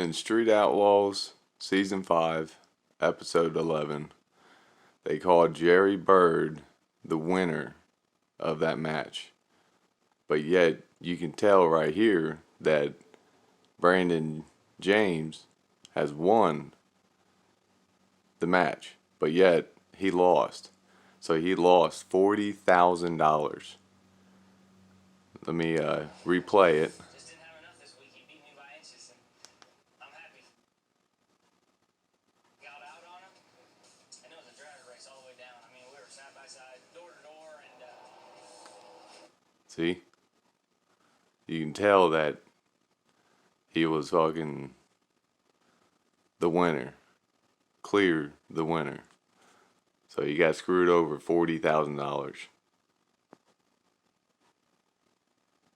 In Street Outlaws Season 5, Episode 11, they called Jerry Bird the winner of that match. But yet, you can tell right here that Brandon James has won the match, but yet he lost. So he lost $40,000. Let me replay it. Just didn't have enough this week. He beat me by inches, and I'm happy. Got out on him. And it was a drag race all the way down. I mean, we were side by side, door to door, and See? You can tell that he was fucking the winner. Clear the winner. So he got screwed over $40,000.